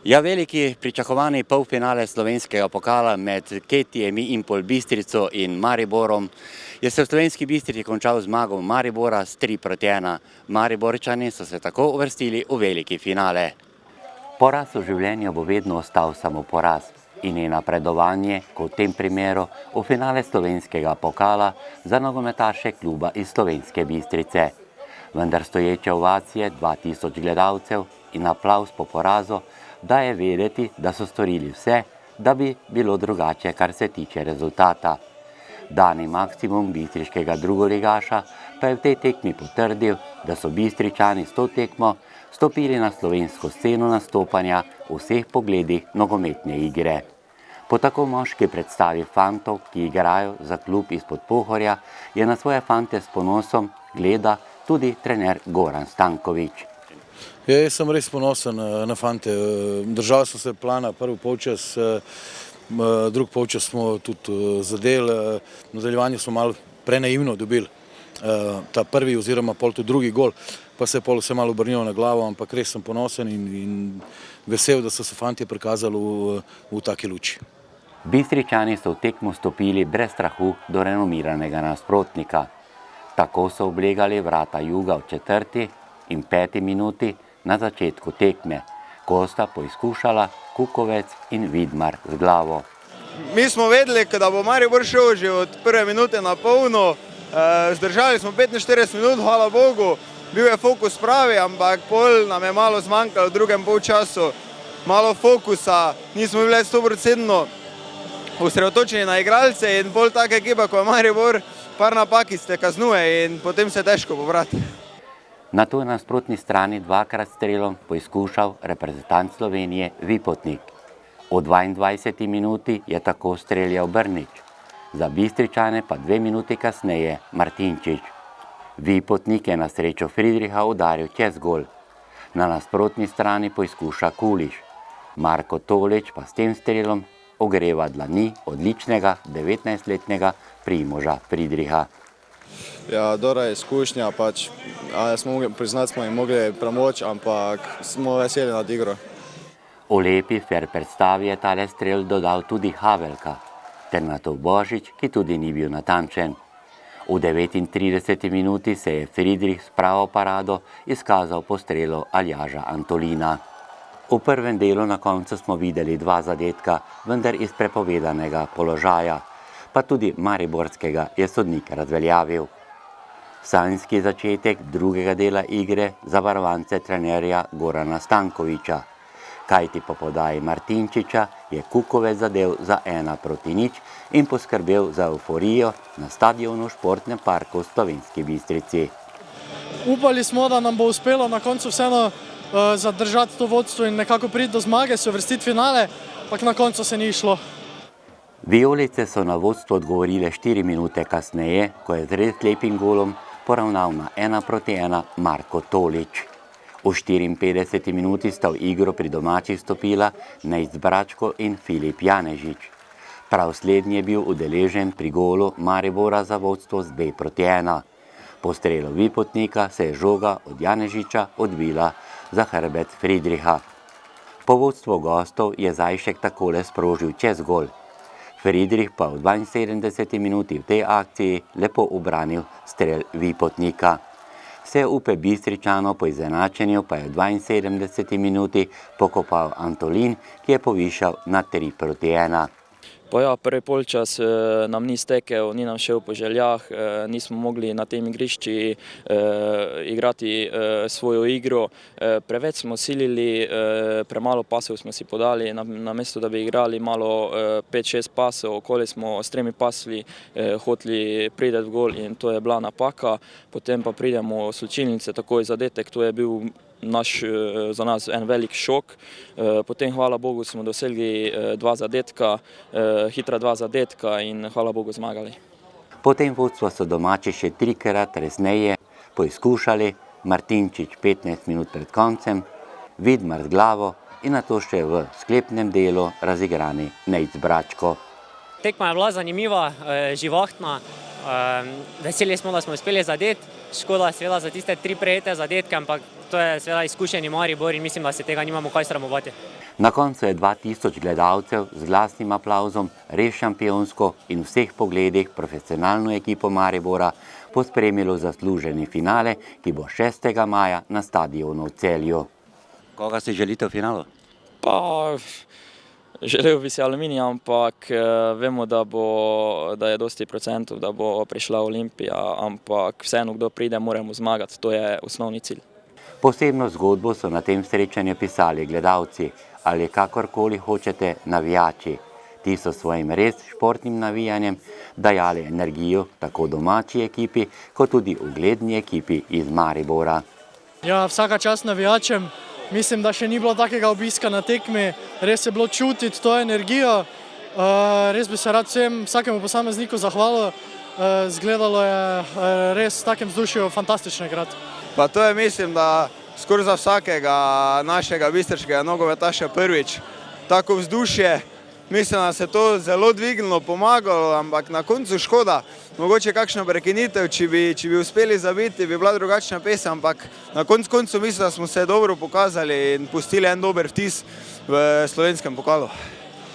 Ja, veliki pričakovani polfinale slovenskega pokala med Ketijem, Impol Bistrico in Mariborom je se v Slovenski Bistrici končal zmago Maribora s 3:1. Mariborčani so se tako uvrstili v veliki finale. Poraz v življenju bo vedno ostal samo poraz in je napredovanje, kot v tem primeru, v finale slovenskega pokala za nogometaše kluba iz Slovenske Bistrice. Vendar stoječe ovacije 2000 gledalcev in aplavz po porazu daje vedeti, da so storili vse, da bi bilo drugače, kar se tiče rezultata. Dani maksimum bistriškega drugoligaša pa je v tej tekmi potrdil, da so Bistričani s to tekmo stopili na slovensko sceno nastopanja v vseh pogledih nogometne igre. Po tako moški predstavi fantov, ki igrajo za klub izpod Pohorja, je na svoje fante s ponosom gleda tudi trener Goran Stanković. Jaz sem res ponosen na fante. Držali so se plana prvi polčas, drugi polčas smo tudi zadeli, v nadaljevanju smo malo prenaivno dobili ta prvi oziroma pol tudi drugi gol, pa se je pol vse malo obrnilo na glavo, ampak res sem ponosen in vesel, da so se fantje prikazali v taki luči. Bistričani so v tekmo stopili brez strahu do renomiranega nasprotnika. Tako so oblegali vrata Juga v 4. in 5. minuti na začetku tekme, ko sta poizkušala Kukovec in Vidmar z glavo. Mi smo vedeli, da bo Maribor šel že od prve minute na polno, zdržali smo 45 minut, hvala Bogu, bil je fokus pravi, ampak pol nam je malo zmanjkalo v drugem polčasu, malo fokusa, nismo bili 100% osredotočeni na igralce in pol taka ekipa, ko je Maribor, par napaki se kaznuje in potem se težko pobrati. Nato je na nasprotni strani dvakrat strelom poizkušal reprezentant Slovenije Vipotnik. V 22. minuti je tako streljal Brnič, za Bistričane pa 2 minuti kasneje Martinčič. Vipotnik je na srečo Friedricha udaril čez gol. Na nasprotni strani poizkuša Kuliš. Marko Tolič pa s tem strelom ogreva dlani odličnega 19-letnega Primoža Friedricha. Ja, dobra izkušnja, pač, priznati smo jim mogli premoč, ampak smo veseli nad igro. V lepi fair predstavi je tale strel dodal tudi Havelka, ter nato Božič, ki tudi ni bil natančen. V 39. minuti se je Friedrich s pravo parado izkazal po strelu Aljaža Antolina. V prvem delu na koncu smo videli 2 zadetka, vendar iz prepovedanega položaja, pa tudi mariborskega je sodnik razveljavil. Sanjski začetek drugega dela igre za varovance trenerja Gorana Stankovića, kajti po podaji Martinčiča je Kukovec zadel za 1:0 in poskrbel za euforijo na stadionu Športnem parku v Slovenski Bistrici. Upali smo, da nam bo uspelo na koncu vseeno zadržati to vodstvo in nekako priti do zmage, se uvrstiti finale, ampak na koncu se ni išlo. Vijolice so na vodstvo odgovorile 4 minute kasneje, ko je z res lepim golom poravnal na 1:1 Marko Tolič. V 54. minuti sta v igro pri domačih stopila Nejc Bračko in Filip Janežič. Prav slednji je bil udeležen pri golu Maribora za vodstvo z 2:1. Po strelu Vipotnika se je žoga od Janežiča odbila za hrbet Friedricha. Po vodstvu gostov je Zajšek takole sprožil čez gol. Friedrich pa v 72. minuti v tej akciji lepo ubranil strel Vipotnika. Vse upe Bistričanov po izenačenju pa je v 72. minuti pokopal Antolin, ki je povišal na 3:1. Pa ja, prvi polčas nam ni stekel, ni nam šel po željah, nismo mogli na tem igrišči igrati svojo igro. Preveč smo silili, premalo pasov smo si podali, namesto da bi igrali malo 5-6 pasov, okoli smo s 3 pasli hoteli priti v gol in to je bila napaka. Potem pa pridemo s slučilnice, takoj zadetek, to je bil za nas en velik šok. Potem, hvala Bogu, smo dosegli 2 zadetka, hitra 2 zadetka in hvala Bogu zmagali. Potem vodstva so domači še 3-krat resneje poizkušali, Martinčič 15 minut pred koncem, Vidmar z glavo in nato še v sklepnem delu razigrani Nejc Bračko. Tekma je bila zanimiva, živahna. Veseli smo, da smo uspeli zadeti, škoda seveda za tiste 3 prejete zadetke, ampak to je seveda izkušeni Maribor in mislim, da se tega nimamo kaj sramovati. Na koncu je 2000 gledalcev z glasnim aplavzom res šampionsko in v vseh pogledih profesionalno ekipo Maribora pospremilo zasluženi finale, ki bo 6. maja na stadionu v Celju. Koga si želite v finalu? Pa želel bi si Aluminij, ampak vemo, da je dosti procentov, da bo prišla Olimpija, ampak vseeno, kdo pride, moramo zmagati, to je osnovni cilj. Posebno zgodbo so na tem srečanju pisali gledalci ali kakorkoli hočete navijači. Ti so svojim res športnim navijanjem dajali energijo tako domači ekipi, kot tudi ugledni ekipi iz Maribora. Ja, vsaka čast navijačem. Mislim, da še ni bilo takega obiska na tekmi. Res je bilo čutiti to energijo. Res bi se rad vsakemu posamezniku zahvalil. Zgledalo je res v takem vzdušju fantastično igrati. Pa to je, mislim, da skoraj za vsakega našega bistriškega nogometaša prvič. Tako vzdušje, mislim, da se to zelo dvignilo, pomagalo, ampak na koncu škoda. Mogoče kakšna prekinitev, če bi uspeli zabiti, bi bila drugačna pesem, ampak na koncu mislim, da smo se dobro pokazali in pustili en dober vtis v slovenskem pokalu.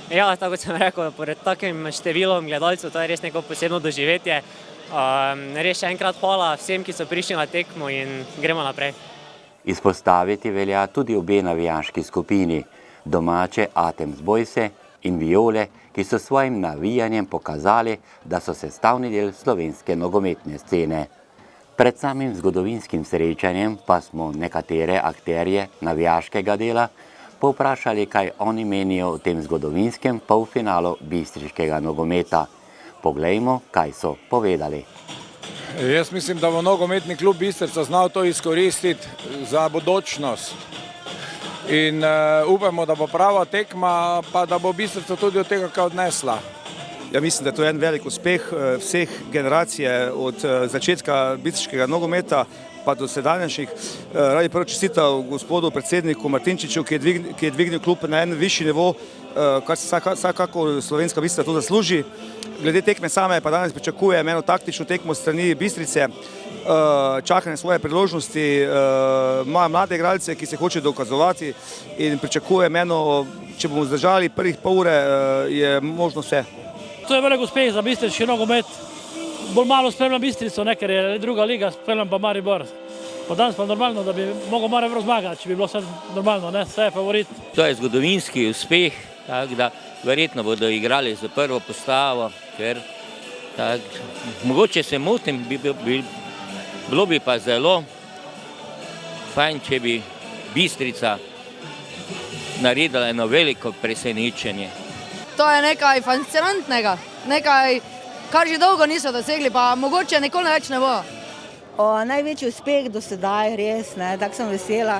Ja, tako kot sem rekel, pred takim številom gledalcev, to je res neko posebno doživetje. Res še enkrat hvala vsem, ki so prišli na tekmo in gremo naprej. Izpostaviti velja tudi obe navijaški skupini, domače Atems Bojse in Viole, ki so svojim navijanjem pokazali, da so sestavni del slovenske nogometne scene. Pred samim zgodovinskim srečanjem pa smo nekatere akterje navijaškega dela povprašali, kaj oni menijo o tem zgodovinskem polfinalu bistriškega nogometa. Poglejmo, kaj so povedali. Jaz mislim, da bo nogometni klub Bistrica znal to izkoristiti za bodočnost. In upamo, da bo prava tekma, pa da bo Bistrica tudi od tega kaj odnesla. Ja, mislim, da je to en velik uspeh vseh generacije od začetka bistriškega nogometa pa do sedanjih. Radi prvo čestital gospodu predsedniku Martinčiču, ki je dvignil klub na en višji nivo, kar se vsakako slovenska Bistrica to zasluži. Glede tekme same pa danes pričakujem eno taktično tekmo strani Bistrice, čakanje svoje priložnosti, imajo mlade igralce, ki se hočejo dokazovati in pričakujem eno, če bomo zdržali prvih pol ure, je možno vse. To je velik uspeh za bistriški nogomet. Bolj malo spremljam Bistrico, ker je druga liga, spremljam pa Maribor. Pa danes pa normalno, da bi mogel Maribor zmagati, če bi bilo vse normalno, vse je favorit. To je zgodovinski uspeh, tako da verjetno bodo igrali za prvo postavo, ker mogoče se motim, bilo bi pa zelo fajn, če bi Bistrica naredila eno veliko presenečenje. To je nekaj fascinantnega, nekaj, kar že dolgo niso dosegli, pa mogoče nikoli več ne bo. Največji uspeh do sedaj, res, tako sem vesela.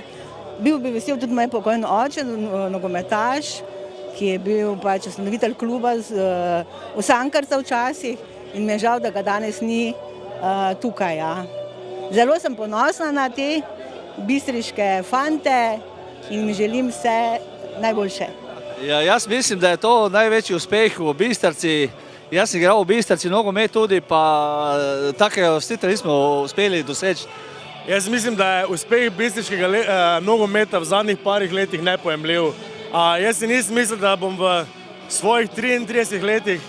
Bil bi vesel tudi moj pokojni oče, nogometaš, ki je bil pač ustanovitelj kluba v Sankarca včasih in mi je žal, da ga danes ni tukaj. Zelo sem ponosna na te bistriške fante in mi želim vse najboljše. Ja, jaz mislim, da je to največji uspeh v Bistrici. Jaz sem igral v Bistrici nogomet tudi, pa takega uvrstitve nismo uspeli doseči. Jaz mislim, da je uspeh bistriškega nogometa v zadnjih parih letih nepojemljiv. Jaz si nisem mislil, da bom v svojih 33 letih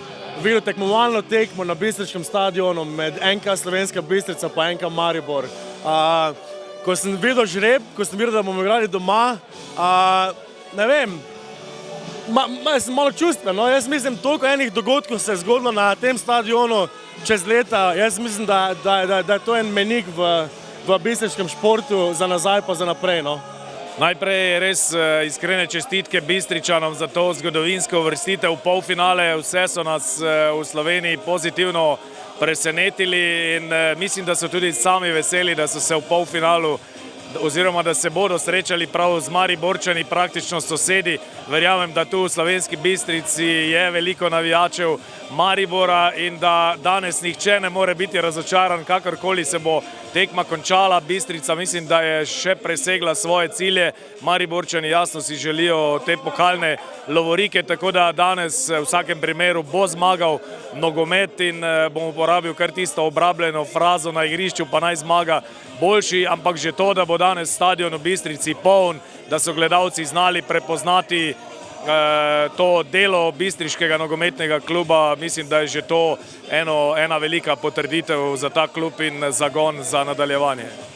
videl tekmovalno tekmo na bistriškem stadionu med NK Slovenska Bistrica pa NK Maribor. Ko sem videl žreb, ko sem videl, da bomo igrali doma, ne vem, sem malo čustven. Jaz mislim, toliko enih dogodkov se je zgodilo na tem stadionu čez leta. Jaz mislim, da je to en menik v bistriškem športu za nazaj pa za naprej. Najprej res iskrene čestitke Bistričanom za to zgodovinsko uvrstitev v polfinale. Vse so nas v Sloveniji pozitivno presenetili in mislim, da so tudi sami veseli, da so se v polfinalu oziroma da se bodo srečali prav z Mariborčani, praktično sosedi. Verjamem, da tu v Slovenski Bistrici je veliko navijačev Maribora in da danes nihče ne more biti razočaran, kakorkoli se bo tekma končala. Bistrica mislim, da je še presegla svoje cilje. Mariborčani jasno si želijo te pokalne lovorike, tako da danes v vsakem primeru bo zmagal nogomet in bom uporabil kar tisto obrabljeno frazo na igrišču, pa naj zmaga boljši, ampak že to, da bo danes stadion v Bistrici poln, da so gledalci znali prepoznati to delo bistriškega nogometnega kluba, mislim, da je že to ena velika potrditev za ta klub in zagon za nadaljevanje.